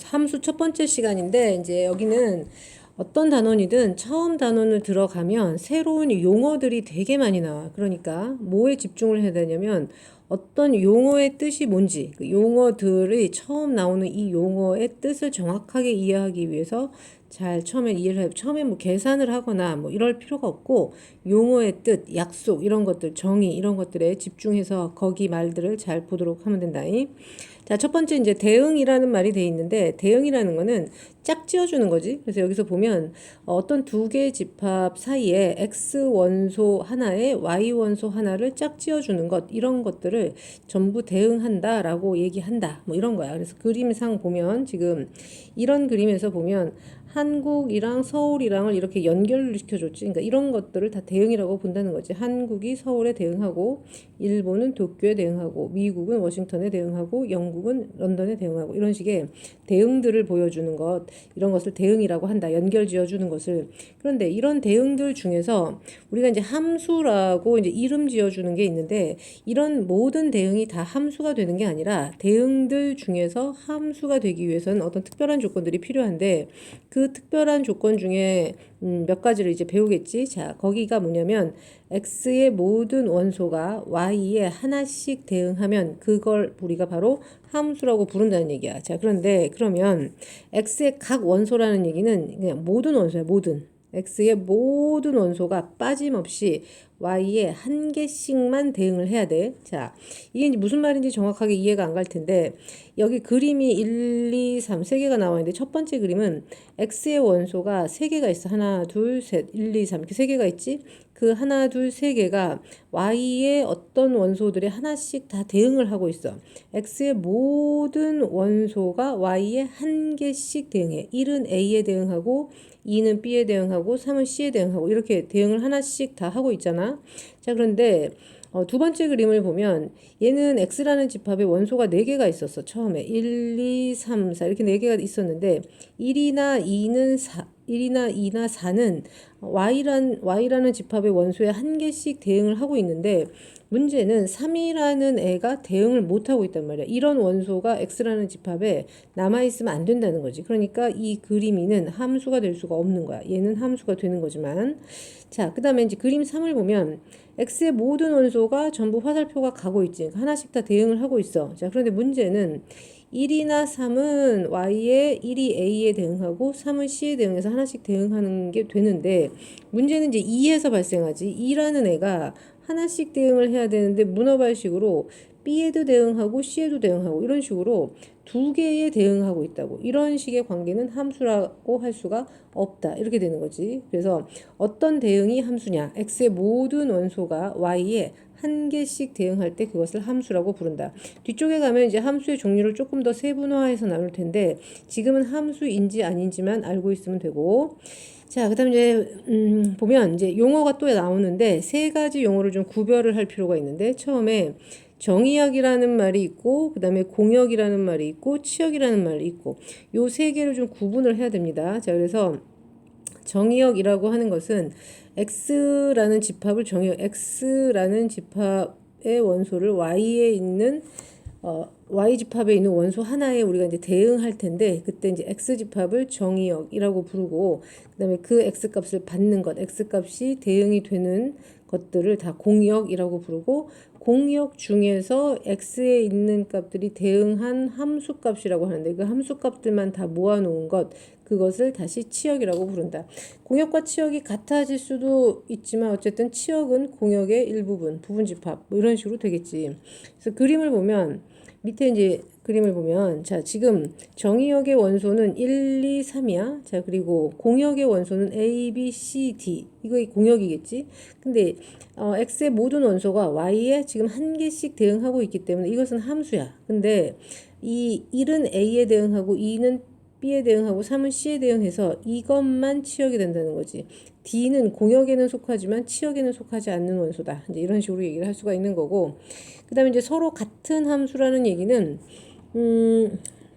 함수 첫 번째 시간인데 이제 여기는 어떤 단원이든 처음 단원을 들어가면 새로운 용어들이 되게 많이 나와. 그러니까 뭐에 집중을 해야 되냐면 어떤 용어의 뜻이 뭔지, 그 용어들이 처음 나오는 이 용어의 뜻을 정확하게 이해하기 위해서 잘 처음에 이해를 해. 처음에 뭐 계산을 하거나 뭐 이럴 필요가 없고 용어의 뜻, 약속 이런 것들, 정의 이런 것들에 집중해서 거기 말들을 잘 보도록 하면 된다. 자, 첫 번째 이제 대응이라는 말이 돼 있는데 대응이라는 거는 짝지어주는 거지. 그래서 여기서 보면 어떤 두 개의 집합 사이에 x 원소 하나에 y 원소 하나를 짝지어주는 것 이런 것들을 전부 대응한다라고 얘기한다. 뭐 이런 거야. 그래서 그림상 보면 지금 이런 그림에서 보면 한국이랑 서울이랑을 이렇게 연결을 시켜줬지. 그러니까 이런 것들을 다 대응이라고 본다는 거지. 한국이 서울에 대응하고, 일본은 도쿄에 대응하고, 미국은 워싱턴에 대응하고, 영국은 런던에 대응하고 이런 식의 대응들을 보여주는 것, 이런 것을 대응이라고 한다. 연결 지어주는 것을. 그런데 이런 대응들 중에서 우리가 이제 함수라고 이제 이름 지어주는 게 있는데 이런 모든 대응이 다 함수가 되는 게 아니라 대응들 중에서 함수가 되기 위해서는 어떤 특별한 조건들이 필요한데 그 특별한 조건 중에 몇 가지를 이제 배우겠지. 자, 거기가 뭐냐면 x의 모든 원소가 y에 하나씩 대응하면 그걸 우리가 바로 함수라고 부른다는 얘기야. 자, 그런데 그러면 x의 각 원소라는 얘기는 그냥 모든 원소야, 모든. x의 모든 원소가 빠짐없이 y에 한 개씩만 대응을 해야 돼. 자, 이게 이제 무슨 말인지 정확하게 이해가 안 갈 텐데 여기 그림이 1, 2, 3, 3개가 나와 있는데 첫 번째 그림은 x의 원소가 3개가 있어. 하나, 둘, 셋, 1, 2, 3 이렇게 3개가 있지? 그 하나, 둘, 3개가 y의 어떤 원소들에 하나씩 다 대응을 하고 있어. x의 모든 원소가 y에 한 개씩 대응해. 1은 a에 대응하고 2는 b에 대응하고 3은 c에 대응하고 이렇게 대응을 하나씩 다 하고 있잖아. 자, 그런데 두 번째 그림을 보면 얘는 x라는 집합에 원소가 4개가 있었어. 처음에 1, 2, 3, 4 이렇게 4개가 있었는데 1이나 2는 1이나 2나 4는 y라는 집합의 원소에 한 개씩 대응을 하고 있는데 문제는 3이라는 애가 대응을 못하고 있단 말이야. 이런 원소가 x라는 집합에 남아있으면 안 된다는 거지. 그러니까 이 그림이는 함수가 될 수가 없는 거야. 얘는 함수가 되는 거지만 자, 그 다음에 이제 그림 3을 보면 x의 모든 원소가 전부 화살표가 가고 있지. 그러니까 하나씩 다 대응을 하고 있어. 자, 그런데 문제는 1이나 3은 y에 1이 a에 대응하고 3은 c에 대응해서 하나씩 대응하는 게 되는데 문제는 이제 2에서 발생하지. 2라는 애가 하나씩 대응을 해야 되는데 문어발식으로 B에도 대응하고 C에도 대응하고 이런 식으로 두 개에 대응하고 있다고. 이런 식의 관계는 함수라고 할 수가 없다. 이렇게 되는 거지. 그래서 어떤 대응이 함수냐? X의 모든 원소가 Y에 한 개씩 대응할 때 그것을 함수라고 부른다. 뒤쪽에 가면 이제 함수의 종류를 조금 더 세분화해서 나눌 텐데 지금은 함수인지 아닌지만 알고 있으면 되고 자, 그다음에 이제 보면 이제 용어가 또 나오는데 세 가지 용어를 좀 구별을 할 필요가 있는데 처음에 정의역이라는 말이 있고 그다음에 공역이라는 말이 있고 치역이라는 말이 있고 요 세 개를 좀 구분을 해야 됩니다. 자, 그래서 정의역이라고 하는 것은 x라는 집합을 x라는 집합의 원소를 y에 있는 y집합에 있는 원소 하나에 우리가 이제 대응할 텐데 그때 이제 x집합을 정의역이라고 부르고 그다음에 그 x값을 받는 것 x값이 대응이 되는 것들을 다 공역이라고 부르고 공역 중에서 x에 있는 값들이 대응한 함수값이라고 하는데 그 함수값들만 다 모아놓은 것 그것을 다시 치역이라고 부른다. 공역과 치역이 같아질 수도 있지만 어쨌든 치역은 공역의 일부분, 부분집합 뭐 이런 식으로 되겠지. 그래서 그림을 보면 밑에 이제 그림을 보면 자, 지금 정의역의 원소는 1, 2, 3이야. 자, 그리고 공역의 원소는 A, B, C, D. 이거 공역이겠지. 근데 x의 모든 원소가 y에 지금 한 개씩 대응하고 있기 때문에 이것은 함수야. 근데 이 1은 A에 대응하고 2는 B에 대응하고 3은 C에 대응해서 이것만 치역이 된다는 거지. D는 공역에는 속하지만 치역에는 속하지 않는 원소다. 이제 이런 식으로 얘기를 할 수가 있는 거고. 그다음에 이제 서로 같은 함수라는 얘기는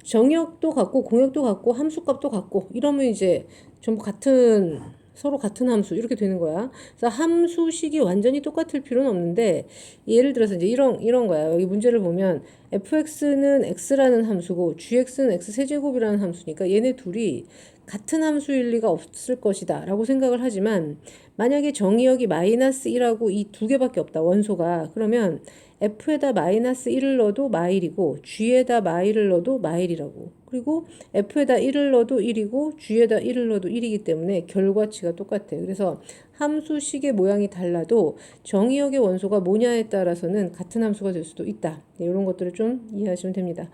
정역도 같고 공역도 같고 함수값도 같고 이러면 이제 전부 같은 서로 같은 함수 이렇게 되는 거야. 그래서 함수식이 완전히 똑같을 필요는 없는데 예를 들어서 이제 이런 거야. 여기 문제를 보면 fx는 x라는 함수고 gx는 x 세제곱이라는 함수니까 얘네 둘이 같은 함수일 리가 없을 것이다 라고 생각을 하지만 만약에 정의역이 마이너스 1하고 이 두 개밖에 없다 원소가 그러면 f에다 마이너스 1을 넣어도 마일이고 g에다 마일을 넣어도 마일이라고 그리고 f에다 1을 넣어도 1이고 g에다 1을 넣어도 1이기 때문에 결과치가 똑같아. 그래서 함수식의 모양이 달라도 정의역의 원소가 뭐냐에 따라서는 같은 함수가 될 수도 있다. 네, 이런 것들을 좀 이해하시면 됩니다.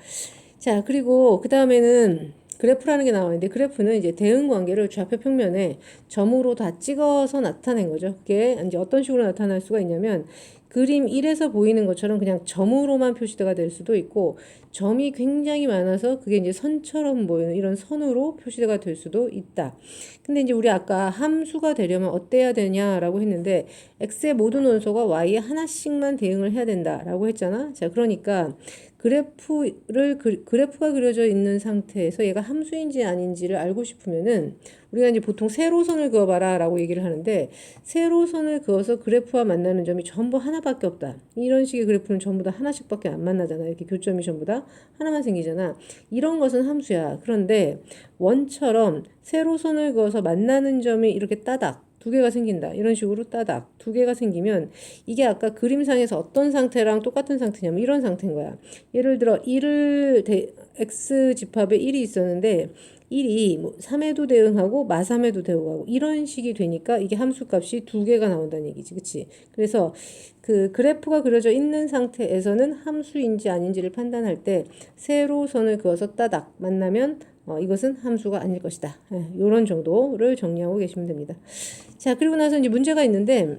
자, 그리고 그 다음에는 그래프라는 게 나와있는데 그래프는 이제 대응 관계를 좌표 평면에 점으로 다 찍어서 나타낸 거죠. 그게 이제 어떤 식으로 나타날 수가 있냐면 그림 1에서 보이는 것처럼 그냥 점으로만 표시가 될 수도 있고 점이 굉장히 많아서 그게 이제 선처럼 보이는 이런 선으로 표시가 될 수도 있다. 근데 이제 우리 아까 함수가 되려면 어때야 되냐라고 했는데 x의 모든 원소가 y에 하나씩만 대응을 해야 된다라고 했잖아. 자, 그러니까 그래프가 그려져 있는 상태에서 얘가 함수인지 아닌지를 알고 싶으면은 우리가 이제 보통 세로선을 그어봐라 라고 얘기를 하는데 세로선을 그어서 그래프와 만나는 점이 전부 하나밖에 없다. 이런 식의 그래프는 전부 다 하나씩밖에 안 만나잖아. 이렇게 교점이 전부 다 하나만 생기잖아. 이런 것은 함수야. 그런데 원처럼 세로선을 그어서 만나는 점이 이렇게 따닥 두 개가 생긴다. 이런 식으로 따닥 두 개가 생기면 이게 아까 그림상에서 어떤 상태랑 똑같은 상태냐면 이런 상태인 거야. 예를 들어 x 집합에 1이 있었는데 1이 뭐 3에도 대응하고 마3에도 대응하고 이런 식이 되니까 이게 함수값이 두 개가 나온다는 얘기지. 그치? 그래서 그 그래프가 그려져 있는 상태에서는 함수인지 아닌지를 판단할 때 세로선을 그어서 따닥 만나면 이것은 함수가 아닐 것이다. 이런 정도를 정리하고 계시면 됩니다. 자, 그리고 나서 이제 문제가 있는데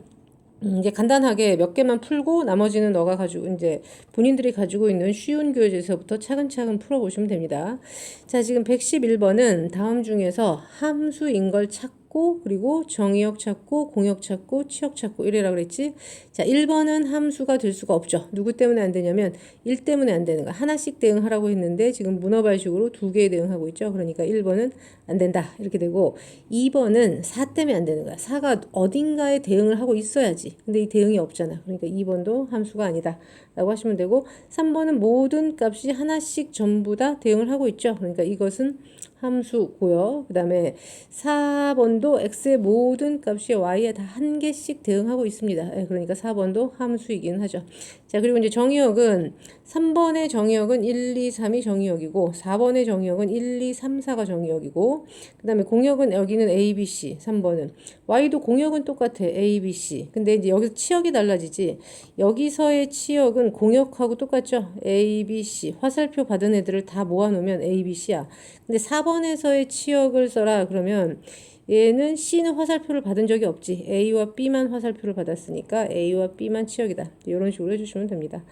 이제 간단하게 몇 개만 풀고 나머지는 너가 가지고 이제 본인들이 가지고 있는 쉬운 교재에서부터 차근차근 풀어보시면 됩니다. 자, 지금 111번은 다음 중에서 함수인 걸 찾고 그리고 정의역 찾고 공역 찾고 치역 찾고 이래라 그랬지. 자, 1번은 함수가 될 수가 없죠. 누구 때문에 안 되냐면 1 때문에 안 되는 거야. 하나씩 대응하라고 했는데 지금 문어발식으로 두 개 대응하고 있죠. 그러니까 1번은 안 된다 이렇게 되고 2번은 4 때문에 안 되는 거야. 4가 어딘가에 대응을 하고 있어야지. 근데 이 대응이 없잖아. 그러니까 2번도 함수가 아니다 라고 하시면 되고 3번은 모든 값이 하나씩 전부 다 대응을 하고 있죠. 그러니까 이것은 함수고요. 그 다음에 4번도 x의 모든 값이 y에 다 한 개씩 대응하고 있습니다. 그러니까 4번도 함수이긴 하죠. 자, 그리고 이제 정의역은 3번의 정의역은 1, 2, 3이 정의역이고 4번의 정의역은 1, 2, 3, 4가 정의역이고 그 다음에 공역은 여기는 A, B, C 3번은 Y도 공역은 똑같아 A, B, C 근데 이제 여기서 치역이 달라지지 여기서의 치역은 공역하고 똑같죠 A, B, C 화살표 받은 애들을 다 모아놓으면 A, B, C야 근데 4번에서의 치역을 써라 그러면 얘는 C는 화살표를 받은 적이 없지. A와 B만 화살표를 받았으니까 A와 B만 치역이다. 이런 식으로 해주시면 됩니다.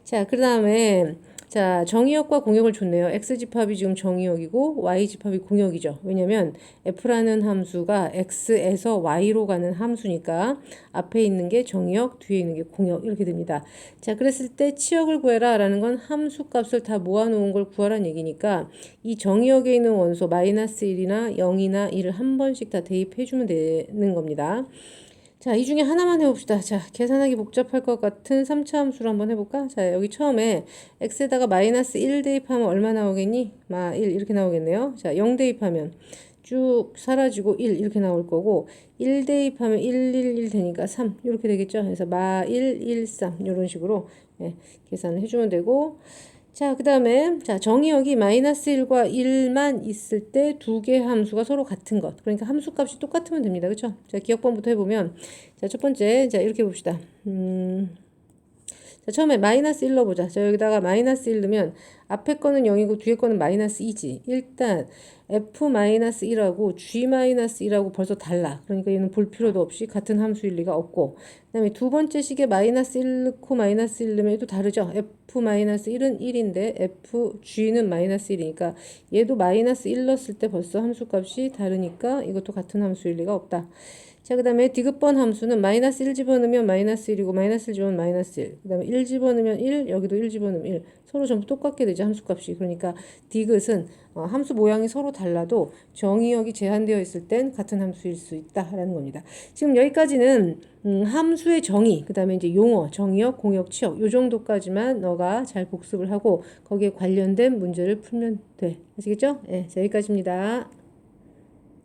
자, 그 다음에 자 정의역과 공역을 줬네요. X집합이 지금 정의역이고 Y집합이 공역이죠. 왜냐면 F라는 함수가 X에서 Y로 가는 함수니까 앞에 있는 게 정의역, 뒤에 있는 게 공역 이렇게 됩니다. 자, 그랬을 때 치역을 구해라 라는 건 함수값을 다 모아놓은 걸 구하라는 얘기니까 이 정의역에 있는 원소 마이너스 1이나 0이나 1을 한 번씩 다 대입해주면 되는 겁니다. 자, 이 중에 하나만 해봅시다. 자, 계산하기 복잡할 것 같은 3차 함수를 한번 해볼까? 자, 여기 처음에 x에다가 마이너스 1 대입하면 얼마 나오겠니? 1 이렇게 나오겠네요. 자, 0 대입하면 쭉 사라지고 1 이렇게 나올 거고 1 대입하면 1, 1, 1 되니까 3 이렇게 되겠죠. 그래서 1, 1, 3 이런 식으로 계산을 해주면 되고 자, 그 다음에 자 정의역이 마이너스 1과 1만 있을 때 두 개의 함수가 서로 같은 것. 그러니까 함수값이 똑같으면 됩니다. 그렇죠? 자, 기억번부터 해보면 자, 첫 번째 자 이렇게 봅시다. 자, 처음에 마이너스 1 넣어보자. 자, 여기다가 마이너스 1 넣으면 앞에 거는 0이고 뒤에 거는 마이너스 2지. 일단 f-1하고 g-1하고 벌써 달라. 그러니까 얘는 볼 필요도 없이 같은 함수일 리가 없고 그 다음에 두 번째 식에 마이너스 1 넣고 마이너스 1 넣으면 얘도 다르죠. f-1은 1인데 fg는 마이너스 1이니까 얘도 마이너스 1 넣었을 때 벌써 함수값이 다르니까 이것도 같은 함수일 리가 없다. 자, 그 다음에 디귿번 함수는 마이너스 1 집어넣으면 마이너스 1이고 마이너스 1 집어넣으면 마이너스 1. 그 다음에 1 집어넣으면 1, 여기도 1 집어넣으면 1. 서로 전부 똑같게 되죠, 함수값이. 그러니까 디귿은 함수 모양이 서로 달라도 정의역이 제한되어 있을 땐 같은 함수일 수 있다라는 겁니다. 지금 여기까지는 함수의 정의, 그 다음에 이제 용어, 정의역, 공역, 치역 요 정도까지만 너가 잘 복습을 하고 거기에 관련된 문제를 풀면 돼. 아시겠죠? 네, 자, 여기까지입니다.